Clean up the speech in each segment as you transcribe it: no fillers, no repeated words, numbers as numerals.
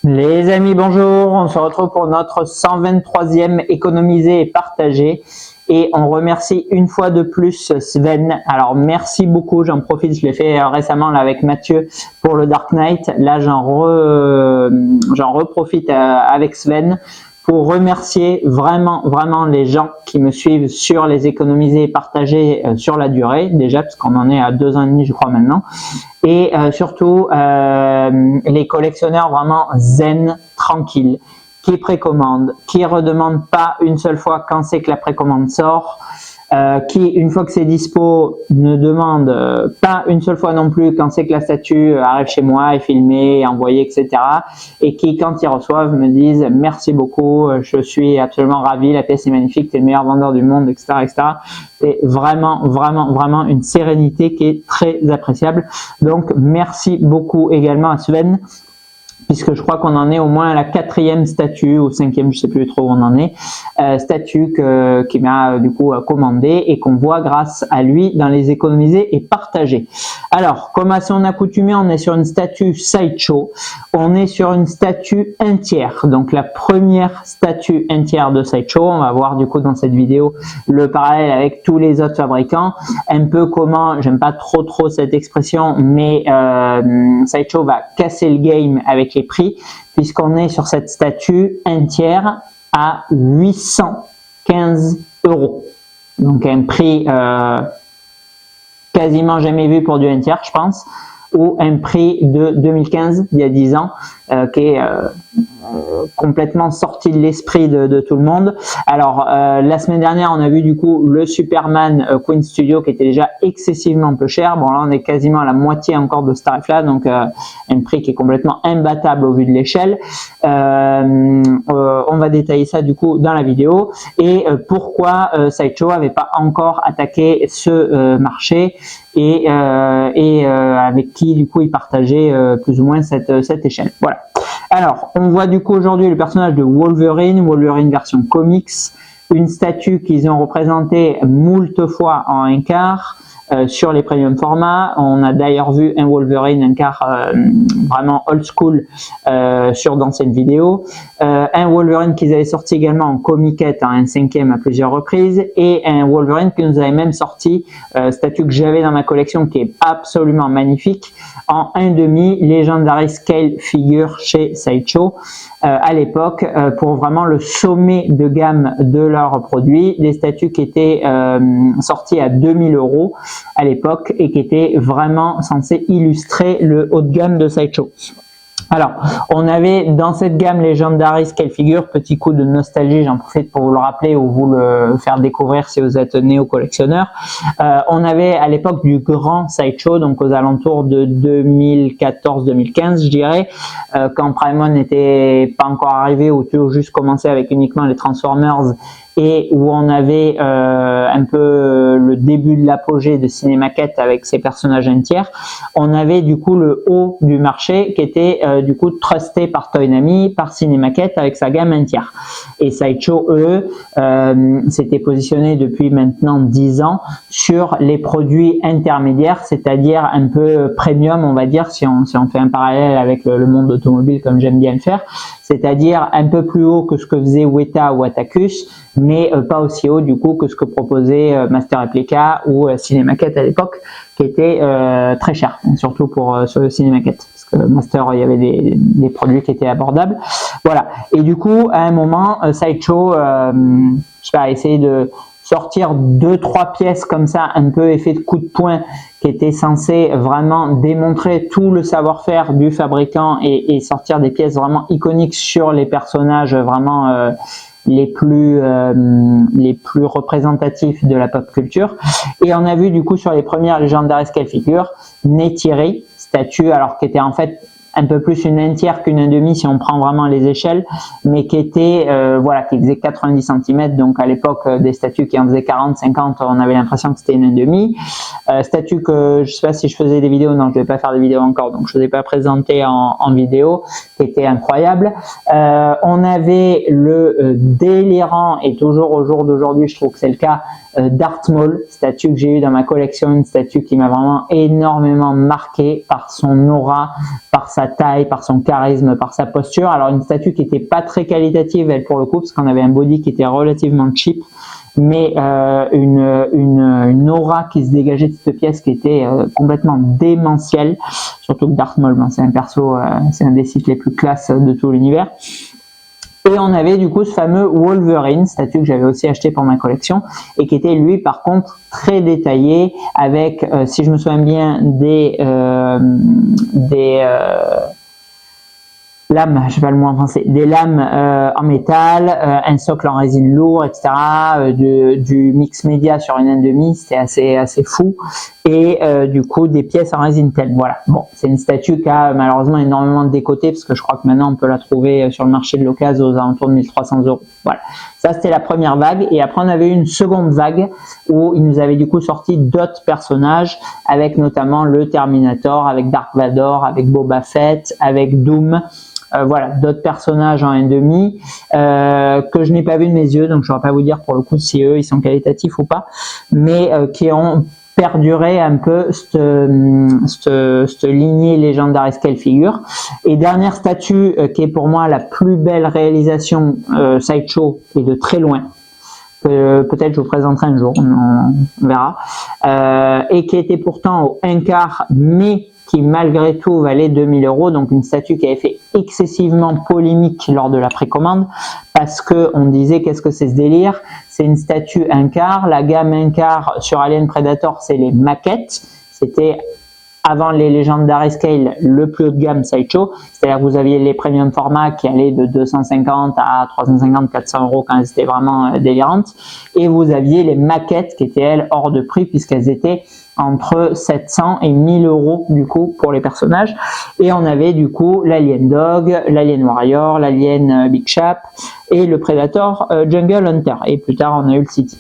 Les amis, bonjour, on se retrouve pour notre 123e économiser et partager et on remercie une fois de plus Sven. Alors merci beaucoup, j'en profite, je l'ai fait récemment là, avec Mathieu pour le Dark Knight. Là j'en reprofite avec Sven pour remercier vraiment les gens qui me suivent sur les économiser et partager sur la durée déjà, parce qu'on en est à 2 ans et demi je crois maintenant, et surtout les collectionneurs vraiment zen, tranquilles, qui précommandent, qui redemandent pas une seule fois quand c'est que la précommande sort, qui une fois que c'est dispo ne demande pas une seule fois non plus quand c'est que la statue arrive chez moi, est filmée, est envoyée, etc. Et qui quand ils reçoivent me disent merci beaucoup, je suis absolument ravi, la pièce est magnifique, tu es le meilleur vendeur du monde, etc. C'est vraiment une sérénité qui est très appréciable. Donc merci beaucoup également à Sven, puisque je crois qu'on en est au moins à la 4e statue ou 5e, je sais plus trop où on en est, statue qui m'a du coup commandé et qu'on voit grâce à lui dans les économiser et partager. Alors, comme à son accoutumé, on est sur une statue Sideshow, on est sur une statue entière, donc la première statue entière de Sideshow. On va voir du coup dans cette vidéo le parallèle avec tous les autres fabricants, un peu comment, j'aime pas trop cette expression, mais Sideshow va casser le game avec les prix, puisqu'on est sur cette statue entière à 815 €. Donc un prix quasiment jamais vu pour du entière, je pense, ou un prix de 2015, il y a 10 ans, qui est complètement sorti de l'esprit de tout le monde. Alors la semaine dernière on a vu du coup le Superman Queen Studio qui était déjà excessivement peu cher. Bon là on est quasiment à la moitié encore de ce tarif là, donc un prix qui est complètement imbattable au vu de l'échelle. On va détailler ça du coup dans la vidéo et pourquoi Sideshow avait pas encore attaqué ce marché et avec qui du coup il partageait plus ou moins cette échelle. Voilà. Alors, on voit du coup aujourd'hui le personnage de Wolverine version comics, une statue qu'ils ont représentée moult fois en 1/4 sur les premium formats. On a d'ailleurs vu un Wolverine 1/4 vraiment old school sur d'anciennes vidéos. Un Wolverine qu'ils avaient sorti également en comiquette en 1/5 à plusieurs reprises, et un Wolverine que nous avait même sorti, statue que j'avais dans ma collection qui est absolument magnifique, en 1/2 Legendary Scale Figure chez Sideshow à l'époque, pour vraiment le sommet de gamme de leurs produits, des statues qui étaient sorties à 2000 € à l'époque et qui étaient vraiment censées illustrer le haut de gamme de Sideshow. Alors, on avait dans cette gamme Legendary Scale Figure, petit coup de nostalgie, j'en profite pour vous le rappeler ou vous le faire découvrir si vous êtes néo-collectionneur. On avait à l'époque du grand Sideshow, donc aux alentours de 2014-2015 je dirais, quand Primon n'était pas encore arrivé ou tout juste commencé avec uniquement les Transformers, et où on avait un peu le début de l'apogée de Cinemaquette avec ses personnages entiers. On avait du coup le haut du marché qui était du coup trusté par Toynami, par Cinemaquette avec sa gamme entière. Et Sideshow, eux, s'était positionné depuis maintenant 10 ans sur les produits intermédiaires, c'est-à-dire un peu premium, on va dire, si on fait un parallèle avec le monde automobile comme j'aime bien le faire, c'est-à-dire un peu plus haut que ce que faisait Weta ou Atacus, mais pas aussi haut du coup que ce que proposait Master Replica ou Cinemaquette à l'époque, qui était très cher, surtout pour Cinemaquette, parce que Master il y avait des produits qui étaient abordables. Voilà. Et du coup à un moment Sideshow je sais pas, essayer de sortir 2-3 pièces comme ça, un peu effet de coup de poing, qui était censé vraiment démontrer tout le savoir-faire du fabricant et sortir des pièces vraiment iconiques sur les personnages vraiment les plus représentatifs de la pop culture. Et on a vu du coup sur les premières Legendary Scale Figures Neytiri, statue alors qui était en fait un peu plus une entière qu'une 1/2 si on prend vraiment les échelles, mais qui était voilà, qui faisait 90 cm, donc à l'époque des statues qui en faisaient 40-50, on avait l'impression que c'était une 1/2. Statue que je sais pas si je faisais des vidéos, non je vais pas faire des vidéos encore, donc je ne vous ai pas présenté en vidéo, qui était incroyable. On avait le délirant, et toujours au jour d'aujourd'hui je trouve que c'est le cas, Darth Maul, statue que j'ai eu dans ma collection, une statue qui m'a vraiment énormément marqué par son aura, par sa sa taille, par son charisme, par sa posture. Alors une statue qui était pas très qualitative, elle pour le coup, parce qu'on avait un body qui était relativement cheap, mais une aura qui se dégageait de cette pièce qui était complètement démentielle, surtout que Darth Maul, c'est un perso, c'est un des sites les plus classes de tout l'univers. Et on avait du coup ce fameux Wolverine, statue que j'avais aussi acheté pour ma collection, et qui était lui par contre très détaillé, avec, si je me souviens bien, des lames, je sais pas le mot en français, des lames en métal, un socle en résine lourd, etc., du mix média sur une 1,5, c'était assez fou, et du coup des pièces en résine telle. Voilà. Bon, c'est une statue qui a malheureusement énormément de décoté, parce que je crois que maintenant on peut la trouver sur le marché de l'occasion aux alentours de 1300 €. Voilà. Ça c'était la première vague, et après on avait eu une seconde vague où ils nous avaient du coup sorti d'autres personnages, avec notamment le Terminator, avec Dark Vador, avec Boba Fett, avec Doom. Voilà, d'autres personnages en 1,5 que je n'ai pas vu de mes yeux, donc je ne saurais pas vous dire pour le coup si eux ils sont qualitatifs ou pas, mais qui ont perduré un peu cette lignée légendaire scale figure. Et dernière statue qui est pour moi la plus belle réalisation Sideshow, et de très loin, peut-être je vous présenterai un jour, on verra, et qui était pourtant au 1/4, mais qui malgré tout valait 2000 €, donc une statue qui avait fait excessivement polémique lors de la précommande, parce que on disait qu'est-ce que c'est ce délire, c'est une statue 1/4, la gamme 1/4 sur Alien Predator c'est les maquettes, c'était avant les Legendary Scale le plus haut de gamme Sideshow, c'est-à-dire que vous aviez les premium formats qui allaient de 250 à 350, 400 € quand elles étaient vraiment délirantes, et vous aviez les maquettes qui étaient elles hors de prix puisqu'elles étaient entre 700 et 1000 € du coup pour les personnages. Et on avait du coup l'Alien Dog, l'Alien Warrior, l'Alien Big Chap et le Predator Jungle Hunter, et plus tard on a eu le City.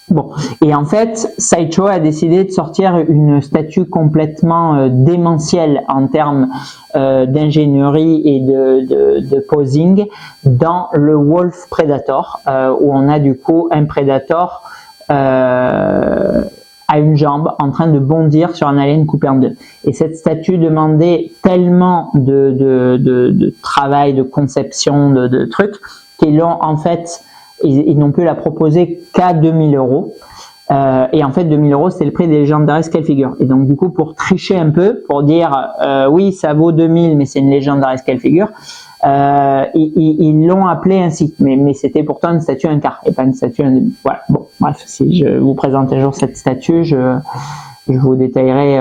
Bon, et en fait Sideshow a décidé de sortir une statue complètement démentielle en termes d'ingénierie et de posing dans le Wolf Predator, où on a du coup un Predator à une jambe en train de bondir sur un alien coupé en deux. Et cette statue demandait tellement de travail, de conception, de trucs, qu'ils l'ont en fait, ils n'ont pu la proposer qu'à 2000 €. Et en fait 2000 € c'était le prix des Legendary Scale Figure. Et donc du coup pour tricher un peu, pour dire oui ça vaut 2000 mais c'est une Legendary Scale Figure, ils l'ont appelé ainsi, mais c'était pourtant une statue 1/4 et pas une statue 1,5. Voilà. Bon, bref, si je vous présente un jour cette statue, je vous détaillerai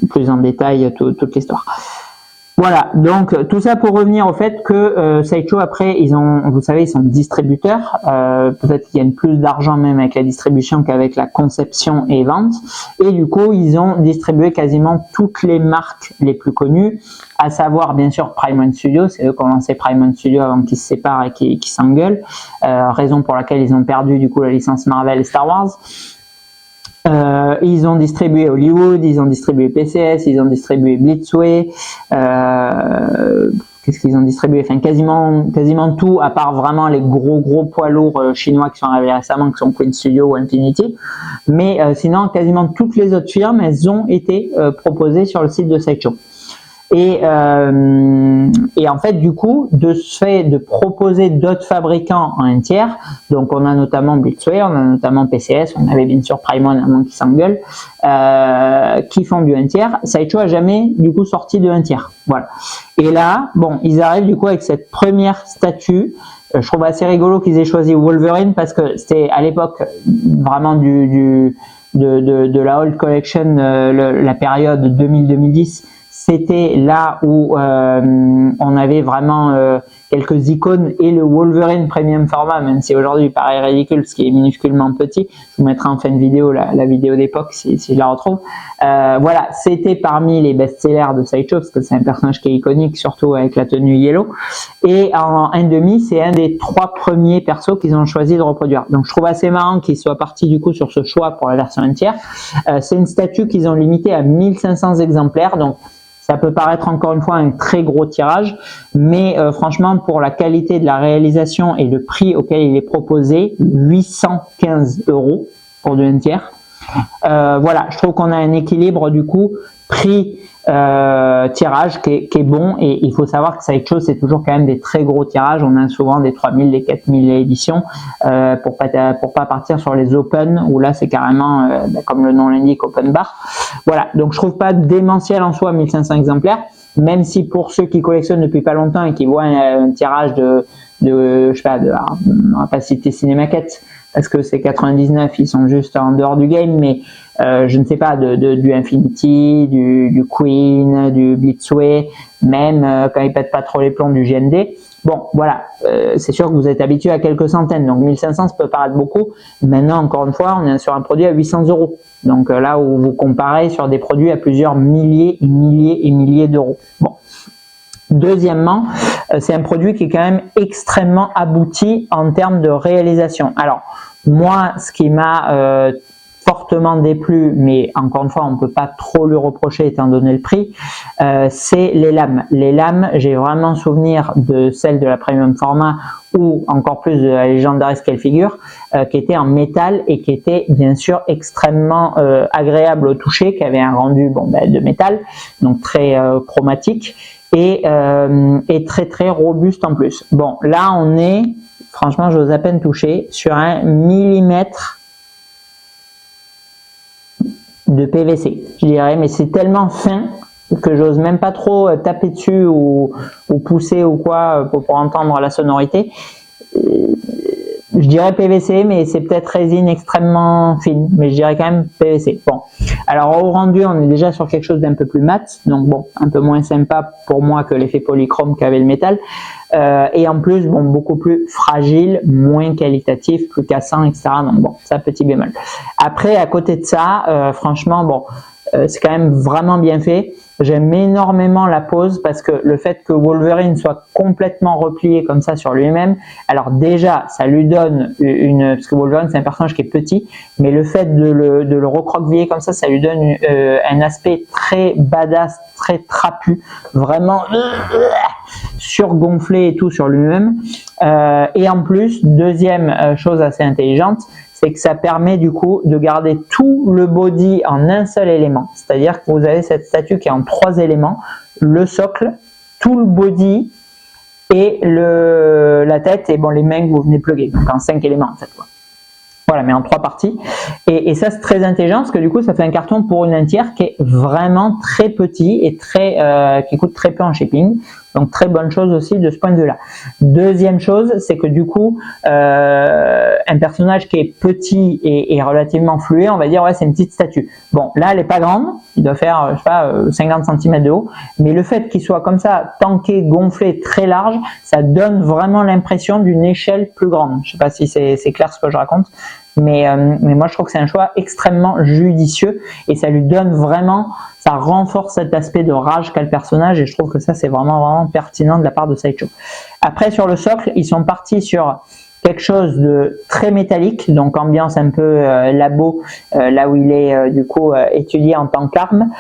plus en détail toute l'histoire. Voilà, donc tout ça pour revenir au fait que Sideshow après, vous savez, ils sont distributeurs, peut-être qu'ils gagnent plus d'argent même avec la distribution qu'avec la conception et vente, et du coup ils ont distribué quasiment toutes les marques les plus connues, à savoir bien sûr Prime One Studio, c'est eux qui ont lancé Prime One Studio avant qu'ils se séparent et qu'ils s'engueulent, raison pour laquelle ils ont perdu du coup la licence Marvel et Star Wars. Ils ont distribué Hollywood, ils ont distribué PCS, ils ont distribué Blitzway, qu'est-ce qu'ils ont distribué, enfin quasiment tout, à part vraiment les gros poids lourds chinois qui sont arrivés récemment, qui sont Queen Studio ou Infinity, mais sinon quasiment toutes les autres firmes, elles ont été proposées sur le site de Sideshow. Et en fait, du coup, de ce fait de proposer d'autres fabricants en un tiers, donc on a notamment Blitzway, on a notamment PCS, on avait bien sûr Prime One, à moins qu'ils s'engueulent, qui font du 1 tiers. Sideshow a jamais du coup sorti de 1 tiers. Voilà. Et là, bon, ils arrivent du coup avec cette première statue. Je trouve assez rigolo qu'ils aient choisi Wolverine parce que c'était à l'époque vraiment de la Old Collection, la période 2000-2010. C'était là où on avait vraiment quelques icônes, et le Wolverine Premium Format, même si aujourd'hui il paraît ridicule parce qu'il est minusculement petit, je vous mettrai en fin de vidéo la vidéo d'époque si je la retrouve. Voilà, c'était parmi les best-sellers de Sideshow parce que c'est un personnage qui est iconique, surtout avec la tenue yellow. Et en 1,5, c'est un des 3 premiers persos qu'ils ont choisi de reproduire. Donc je trouve assez marrant qu'ils soient partis du coup sur ce choix pour la version 1 tiers. C'est une statue qu'ils ont limitée à 1500 exemplaires, donc ça peut paraître encore une fois un très gros tirage, mais franchement pour la qualité de la réalisation et le prix auquel il est proposé, 815 € pour du 1 tiers, Voilà, je trouve qu'on a un équilibre du coup prix tirage qui est bon, et il faut savoir que Sideshow c'est toujours quand même des très gros tirages. On a souvent des 3000, des 4000 éditions pour pas partir sur les open où là c'est carrément comme le nom l'indique, open bar. Voilà, donc je trouve pas démentiel en soi 1500 exemplaires, même si pour ceux qui collectionnent depuis pas longtemps et qui voient un tirage de je sais pas, on va pas citer Cinemaquette parce que c'est 99, ils sont juste en dehors du game, mais je ne sais pas, du Infinity, du Queen, du Blitzway, même quand ils pètent pas trop les plombs, du GND. Bon, voilà, c'est sûr que vous êtes habitué à quelques centaines, donc 1500 ça peut paraître beaucoup. Maintenant, encore une fois, on est sur un produit à 800 euros. Donc là où vous comparez sur des produits à plusieurs milliers et milliers d'euros. Bon. Deuxièmement, c'est un produit qui est quand même extrêmement abouti en termes de réalisation. Alors, moi, ce qui m'a fortement déplu, mais encore une fois, on ne peut pas trop lui reprocher étant donné le prix, c'est les lames. Les lames, j'ai vraiment souvenir de celles de la premium format ou encore plus de la Legendary Scale Figure qui étaient en métal et qui étaient bien sûr extrêmement agréables au toucher, qui avaient un rendu de métal, donc très chromatique et très très robuste en plus. Bon, là on est, franchement j'ose à peine toucher, sur un millimètre de PVC, je dirais, mais c'est tellement fin que j'ose même pas trop taper dessus ou pousser ou quoi pour entendre la sonorité. Je dirais PVC, mais c'est peut-être résine extrêmement fine, mais je dirais quand même PVC. Bon, alors au rendu, on est déjà sur quelque chose d'un peu plus mat, donc bon, un peu moins sympa pour moi que l'effet polychrome qu'avait le métal, et en plus, bon, beaucoup plus fragile, moins qualitatif, plus cassant, etc. Donc bon, ça petit bémol. Après, à côté de ça, franchement, bon, c'est quand même vraiment bien fait. J'aime énormément la pose parce que le fait que Wolverine soit complètement replié comme ça sur lui-même, alors déjà ça lui donne parce que Wolverine c'est un personnage qui est petit, mais le fait de le recroqueviller comme ça lui donne un aspect très badass, très trapu, vraiment surgonflé et tout sur lui-même. Et en plus, deuxième chose assez intelligente, c'est que ça permet du coup de garder tout le body en un seul élément. C'est-à-dire que vous avez cette statue qui est en 3 éléments, le socle, tout le body et la tête et bon, les mains que vous venez plugger, donc en 5 éléments en fait. Voilà, mais en 3 parties. Et ça, c'est très intelligent parce que du coup, ça fait un carton pour une entière qui est vraiment très petit et qui coûte très peu en shipping. Donc, très bonne chose aussi de ce point de vue-là. Deuxième chose, c'est que du coup, un personnage qui est petit et relativement fluet, on va dire, ouais, c'est une petite statue. Bon, là, elle est pas grande. Il doit faire, je sais pas, 50 cm de haut. Mais le fait qu'il soit comme ça, tanké, gonflé, très large, ça donne vraiment l'impression d'une échelle plus grande. Je sais pas si c'est clair ce que je raconte. Mais moi, je trouve que c'est un choix extrêmement judicieux et ça lui donne vraiment, ça renforce cet aspect de rage qu'a le personnage et je trouve que ça, c'est vraiment pertinent de la part de Sideshow. Après, sur le socle, ils sont partis sur quelque chose de très métallique, donc ambiance un peu labo, là où il est du coup étudié en tant qu'arme,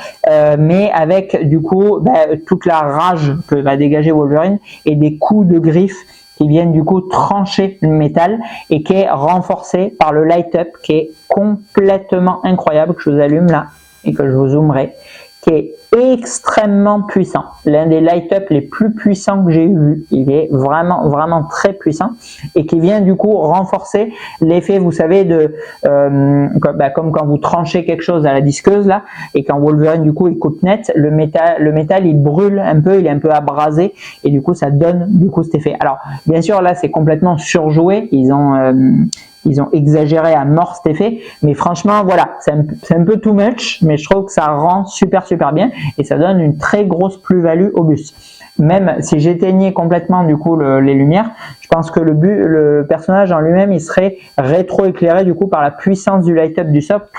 mais avec du coup toute la rage que va dégager Wolverine et des coups de griffes qui viennent du coup trancher le métal et qui est renforcé par le light-up qui est complètement incroyable, que je vous allume là et que je vous zoomerai, qui est extrêmement puissant. L'un des light-up les plus puissants que j'ai eu. Il est vraiment très puissant et qui vient du coup renforcer l'effet, vous savez, de comme quand vous tranchez quelque chose à la disqueuse là et quand Wolverine du coup il coupe net, le métal il brûle un peu, il est un peu abrasé et du coup ça donne du coup cet effet. Alors bien sûr là c'est complètement surjoué, ils ont exagéré à mort cet effet, mais franchement voilà, c'est un peu too much, mais je trouve que ça rend super bien et ça donne une très grosse plus-value au buste. Même si j'éteignais complètement du coup les lumières, je pense que le personnage en lui-même il serait rétro-éclairé du coup par la puissance du light-up du socle,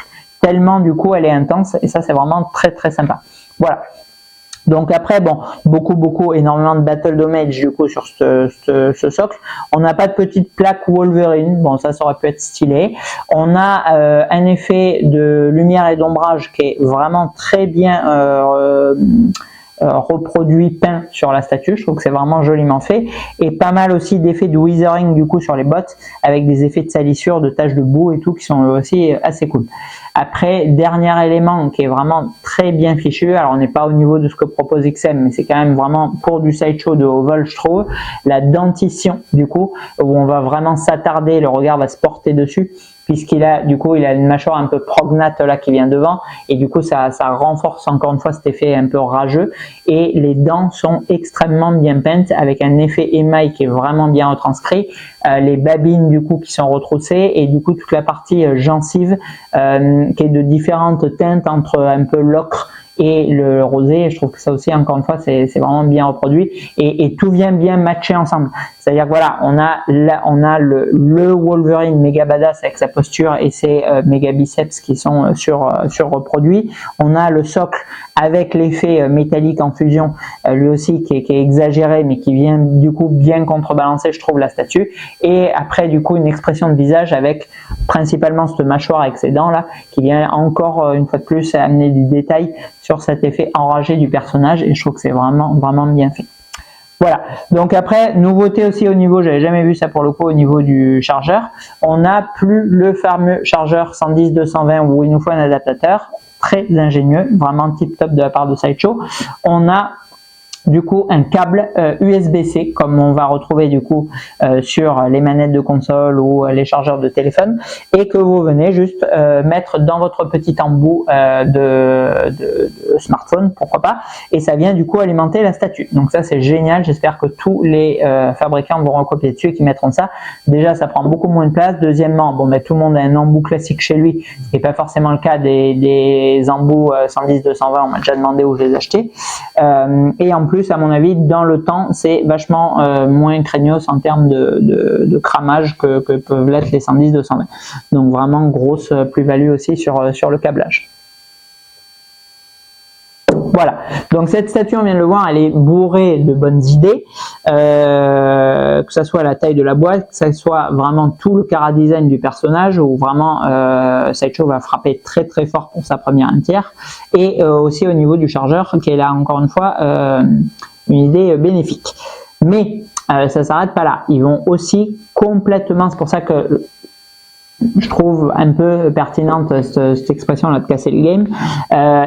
tellement du coup elle est intense et ça c'est vraiment très sympa. Voilà. Donc après, bon, énormément de battle damage du coup sur ce socle. On n'a pas de petite plaque Wolverine, bon ça aurait pu être stylé. On a un effet de lumière et d'ombrage qui est vraiment très bien reproduits peints sur la statue. Je trouve que c'est vraiment joliment fait, et pas mal aussi d'effets de weathering du coup sur les bottes, avec des effets de salissure, de taches de boue et tout, qui sont aussi assez cool. Après, dernier élément qui est vraiment très bien fichu, alors on n'est pas au niveau de ce que propose XM, mais c'est quand même vraiment pour du sideshow de haut vol, je trouve, la dentition du coup, où on va vraiment s'attarder, le regard va se porter dessus, puisqu'il a du coup il a une mâchoire un peu prognate là qui vient devant, et du coup ça renforce encore une fois cet effet un peu rageux, et les dents sont extrêmement bien peintes avec un effet émail qui est vraiment bien retranscrit, les babines du coup qui sont retroussées, et du coup toute la partie gencive qui est de différentes teintes entre un peu l'ocre et le rosé. Je trouve que ça aussi, encore une fois, c'est vraiment bien reproduit, et tout vient bien matcher ensemble. C'est-à-dire que voilà, on a le Wolverine méga badass avec sa posture et ses méga biceps qui sont sur reproduits. On a le socle avec l'effet métallique en fusion, lui aussi qui est exagéré, mais qui vient du coup bien contrebalancer, je trouve, la statue. Et après du coup une expression de visage avec principalement cette mâchoire avec ses dents là, qui vient encore une fois de plus amener du détail sur cet effet enragé du personnage, et je trouve que c'est vraiment bien fait. Voilà, donc après, nouveauté aussi au niveau, j'avais jamais vu ça pour le coup, au niveau du chargeur, on n'a plus le fameux chargeur 110-220 où il nous faut un adaptateur, très ingénieux, vraiment tip top de la part de Sideshow. On a du coup un câble USB-C comme on va retrouver du coup sur les manettes de console ou les chargeurs de téléphone, et que vous venez juste mettre dans votre petit embout de smartphone, pourquoi pas, et ça vient du coup alimenter la statue. Donc ça c'est génial, j'espère que tous les fabricants vont recopier dessus et qu'ils mettront ça. Déjà ça prend beaucoup moins de place, deuxièmement bon tout le monde a un embout classique chez lui, ce qui n'est pas forcément le cas des embouts 110-220, on m'a déjà demandé où je les achetais, et en plus à mon avis dans le temps c'est vachement moins craignos en termes de cramage que peuvent l'être les 110-220. Donc vraiment grosse plus-value aussi sur le câblage. Voilà, donc cette statue, on vient de le voir, elle est bourrée de bonnes idées, que ce soit la taille de la boîte, que ce soit vraiment tout le chara-design du personnage, où vraiment Sideshow va frapper très fort pour sa première entière, et aussi au niveau du chargeur, qui est là encore une fois une idée bénéfique. Mais ça s'arrête pas là, ils vont aussi complètement, c'est pour ça que je trouve un peu pertinente cette expression là de casser le game,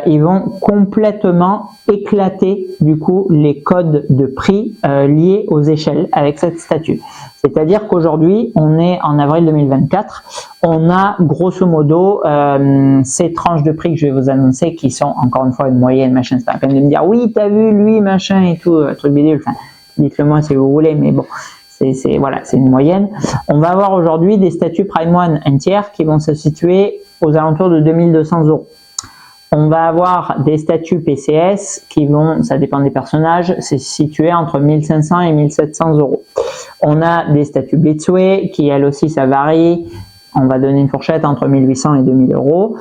ils vont complètement éclater du coup les codes de prix liés aux échelles avec cette statue. C'est-à-dire qu'aujourd'hui, on est en avril 2024, on a grosso modo ces tranches de prix que je vais vous annoncer qui sont encore une fois une moyenne, machin, c'est pas la peine de me dire oui t'as vu lui machin et tout, truc bidule, enfin dites-le moi si vous voulez, mais bon. Voilà, c'est une moyenne. On va avoir aujourd'hui des statues Prime One entières qui vont se situer aux alentours de 2200 €. On va avoir des statues PCS qui vont, ça dépend des personnages, c'est situé entre 1500 et 1700 €. On a des statues Blitzway qui elles aussi ça varie. On va donner une fourchette entre 1800 et 2000 €.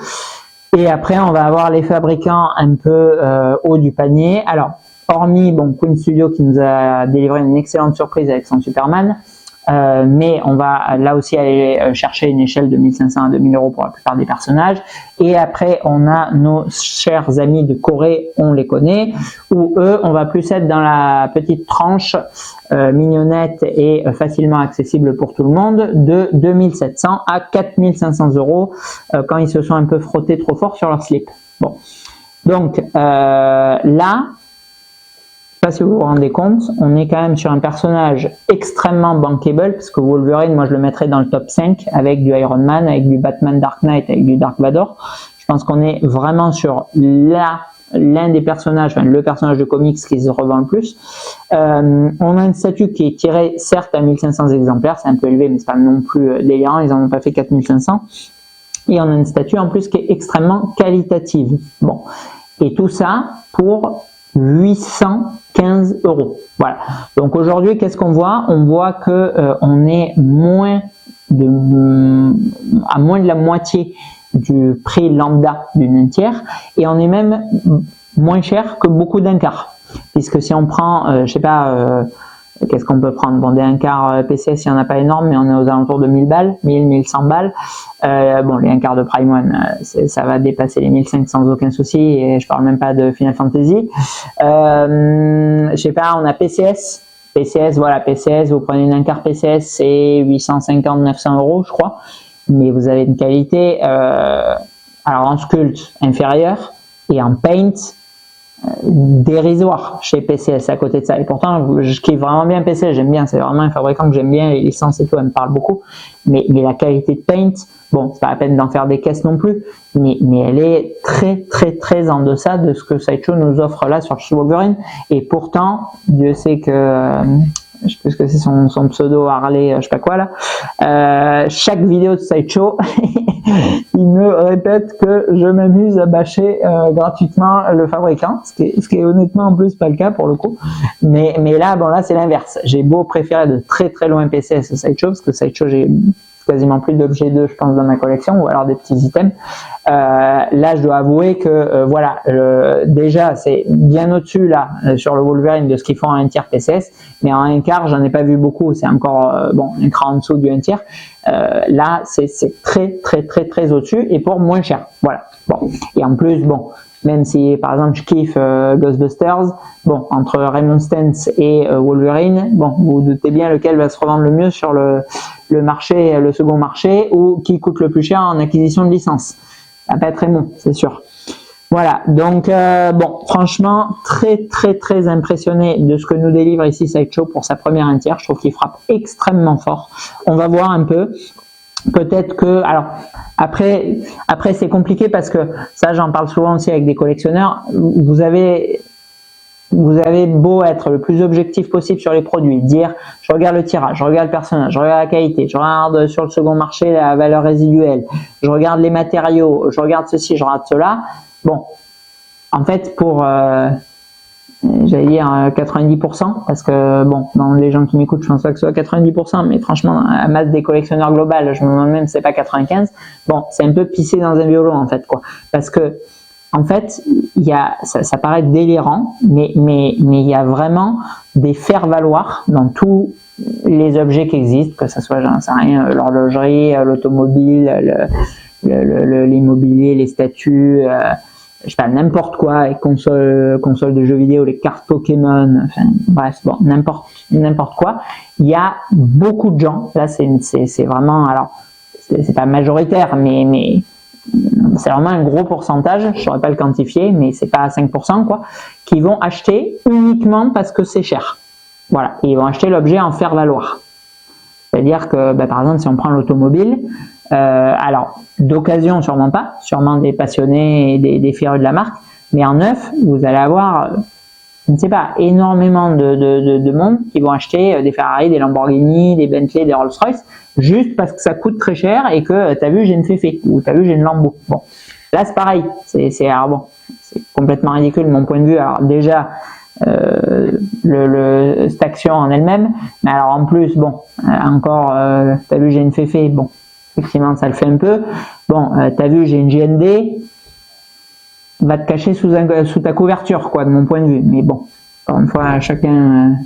Et après on va avoir les fabricants un peu haut du panier. Alors hormis Queen Studio qui nous a délivré une excellente surprise avec son Superman, mais on va là aussi aller chercher une échelle de 1500 à 2000 € pour la plupart des personnages. Et après on a nos chers amis de Corée, on les connaît, où eux on va plus être dans la petite tranche mignonnette et facilement accessible pour tout le monde de 2700 à 4500 € quand ils se sont un peu frottés trop fort sur leur slip. Bon, donc là, pas si vous vous rendez compte, on est quand même sur un personnage extrêmement bankable, parce que Wolverine, moi je le mettrais dans le top 5 avec du Iron Man, avec du Batman Dark Knight, avec du Dark Vador. Je pense qu'on est vraiment sur l'un des personnages, enfin le personnage de comics qui se revend le plus. On a une statue qui est tirée certes à 1500 exemplaires, c'est un peu élevé mais c'est pas non plus délirant, ils n'en ont pas fait 4500. Et on a une statue en plus qui est extrêmement qualitative. Bon, et tout ça pour 815 €. Voilà. Donc aujourd'hui, qu'est-ce qu'on voit? On voit que on est à moins de la moitié du prix lambda d'une entière, et on est même moins cher que beaucoup d'un quart. Puisque si on prend, je sais pas, qu'est-ce qu'on peut prendre? Bon, des 1/4 PCS, il n'y en a pas énorme, mais on est aux alentours de 1000 balles, 1100 balles. Bon, les 1/4 de Prime One, ça va dépasser les 1500 sans aucun souci, et je parle même pas de Final Fantasy. Je sais pas, on a PCS. PCS, voilà, PCS, vous prenez une 1/4 PCS, c'est 850-900 €, je crois. Mais vous avez une qualité, alors en sculpt inférieure, et en paint, dérisoire chez PCS à côté de ça. Et pourtant, je kiffe vraiment bien PCS, j'aime bien, c'est vraiment un fabricant que j'aime bien, les licences et tout, elles me parlent beaucoup. Mais la qualité de paint, bon, c'est pas la peine d'en faire des caisses non plus, mais elle est très en deçà de ce que Sideshow nous offre là sur Wolverine. Et pourtant, Dieu sait que, je sais plus ce que c'est son pseudo Harley, je sais pas quoi là, chaque vidéo de Sideshow, il me répète que je m'amuse à bâcher gratuitement le fabricant, ce qui est honnêtement en plus pas le cas pour le coup. Mais là, bon là c'est l'inverse. J'ai beau préférer de très loin PCS à Sideshow, parce que Sideshow j'ai quasiment plus d'objets 2 je pense dans ma collection, ou alors des petits items. Là je dois avouer que voilà, déjà c'est bien au-dessus là sur le Wolverine de ce qu'ils font en 1/3 PCS, mais en 1/4 j'en ai pas vu beaucoup, c'est encore bon un cran en dessous du 1/3. Là c'est très au-dessus et pour moins cher, voilà. Bon, et en plus bon, même si par exemple je kiffe Ghostbusters, bon, entre Raymond Stantz et Wolverine, bon, vous vous doutez bien lequel va se revendre le mieux sur le marché, le second marché, ou qui coûte le plus cher en acquisition de licence. Ça va pas être Raymond, c'est sûr. Voilà, donc bon, franchement, très impressionné de ce que nous délivre ici Sideshow pour sa première 1/3. Je trouve qu'il frappe extrêmement fort. On va voir un peu. Peut-être que, alors après c'est compliqué parce que ça j'en parle souvent aussi avec des collectionneurs. Vous avez beau être le plus objectif possible sur les produits, dire je regarde le tirage, je regarde le personnage, je regarde la qualité, je regarde sur le second marché la valeur résiduelle, je regarde les matériaux, je regarde ceci, je regarde cela. Bon, en fait pour j'allais dire 90%, parce que bon, dans les gens qui m'écoutent, je pense pas que ce soit 90%, mais franchement, à masse des collectionneurs globales, je me demande même si c'est pas 95. Bon, c'est un peu pisser dans un violon en fait, quoi, parce que en fait, ça paraît délirant, mais il y a vraiment des faire-valoir dans tous les objets qui existent, que ce soit, j'en sais rien, l'horlogerie, l'automobile, l'immobilier, les statues, je sais pas, n'importe quoi, les consoles de jeux vidéo, les cartes Pokémon, enfin, bref, bon, n'importe quoi. Il y a beaucoup de gens, là, c'est vraiment, alors, c'est pas majoritaire, mais c'est vraiment un gros pourcentage, je saurais pas le quantifier, mais c'est pas à 5%, quoi, qui vont acheter uniquement parce que c'est cher. Voilà, et ils vont acheter l'objet en faire valoir. C'est-à-dire que, bah, par exemple, si on prend l'automobile, alors, d'occasion, sûrement pas, sûrement des passionnés et des férus de la marque, mais en neuf, vous allez avoir, je ne sais pas, énormément de monde qui vont acheter des Ferrari, des Lamborghini, des Bentley, des Rolls-Royce, juste parce que ça coûte très cher et que t'as vu, j'ai une Féfé, ou t'as vu, j'ai une Lambo. Bon, là, c'est pareil, alors bon, c'est complètement ridicule de mon point de vue. Alors, déjà, cette action en elle-même, mais alors en plus, bon, encore, t'as vu, j'ai une Féfé, bon, effectivement, ça le fait un peu. Bon, t'as vu, j'ai une GND, va te cacher sous ta couverture, quoi, de mon point de vue. Mais bon, encore une fois, chacun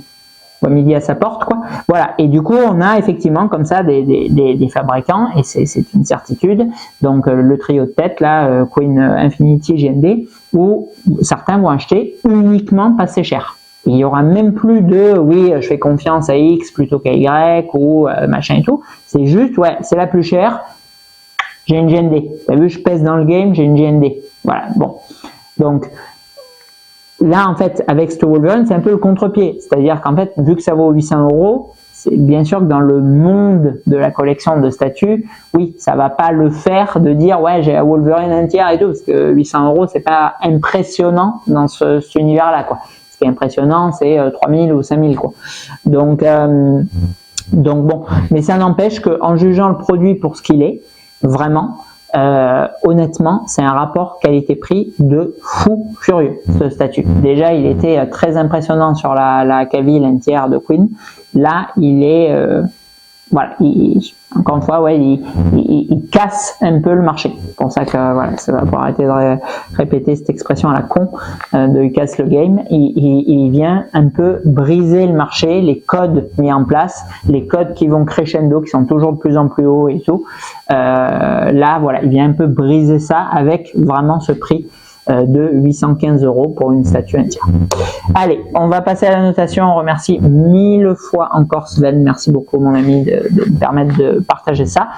voit midi à sa porte, quoi. Voilà. Et du coup, on a effectivement comme ça des fabricants, et c'est une certitude. Donc, le trio de tête, là, Queen, Infinity, GND, où certains vont acheter uniquement pas assez cher. Et il y aura même plus de oui, je fais confiance à X plutôt qu'à Y ou machin et tout. C'est juste, ouais, c'est la plus chère. J'ai une GND. T'as vu, je pèse dans le game, j'ai une GND. Voilà, bon. Donc, là, en fait, avec ce Wolverine, c'est un peu le contre-pied. C'est-à-dire qu'en fait, vu que ça vaut 800 €, c'est bien sûr que dans le monde de la collection de statues, oui, ça va pas le faire de dire, ouais, j'ai un Wolverine 1/3 et tout, parce que 800 €, c'est pas impressionnant dans cet univers-là, quoi. Ce qui est impressionnant, c'est 3000 ou 5000, quoi. Donc bon, mais ça n'empêche qu'en jugeant le produit pour ce qu'il est, vraiment, honnêtement, c'est un rapport qualité-prix de fou furieux, ce statut. Déjà, il était très impressionnant sur la Cavill 1/3 de Queen. Là, il est voilà, encore une fois, ouais, il casse un peu le marché. C'est pour ça que voilà, ça va pouvoir arrêter de répéter cette expression à la con de il casse le game. Il vient un peu briser le marché, les codes mis en place, les codes qui vont crescendo, qui sont toujours de plus en plus hauts et tout. Là, voilà, il vient un peu briser ça avec vraiment ce prix de 815 € pour une statue entière. Allez, on va passer à la notation. On remercie 1000 fois encore Sven. Merci beaucoup mon ami de me permettre de partager ça.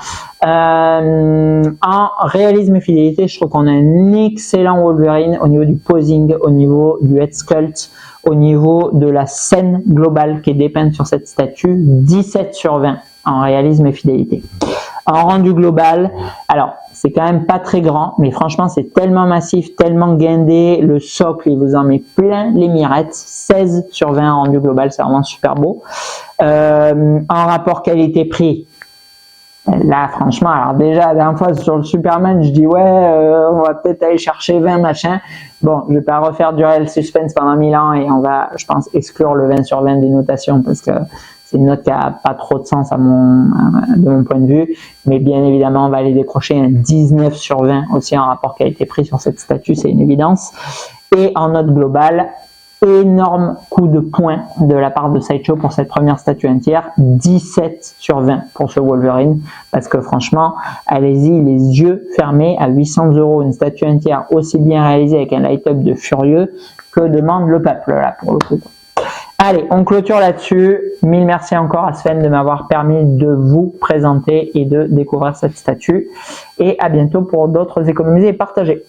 En réalisme et fidélité, je trouve qu'on a un excellent Wolverine au niveau du posing, au niveau du head sculpt, au niveau de la scène globale qui est dépeinte sur cette statue. 17 sur 20 en réalisme et fidélité. En rendu global, alors c'est quand même pas très grand, mais franchement c'est tellement massif, tellement guindé, le socle il vous en met plein les mirettes. 16 sur 20 en rendu global, c'est vraiment super beau. En rapport qualité-prix, là franchement, alors déjà la dernière fois sur le Superman, je dis ouais, on va peut-être aller chercher 20 machin. Bon, je vais pas refaire durer le suspense pendant 1000 ans et on va, je pense, exclure le 20 sur 20 des notations parce que c'est une note qui a pas trop de sens de mon point de vue, mais bien évidemment on va aller décrocher un 19 sur 20 aussi en rapport qualité-prix sur cette statue, c'est une évidence. Et en note globale, énorme coup de poing de la part de Sideshow pour cette première statue entière, 17 sur 20 pour ce Wolverine, parce que franchement, allez-y les yeux fermés, à 800 € une statue entière aussi bien réalisée avec un light-up de furieux, que demande le peuple là pour le coup. Allez, on clôture là-dessus. 1000 merci encore à Sven de m'avoir permis de vous présenter et de découvrir cette statue. Et à bientôt pour d'autres économisés et partagés.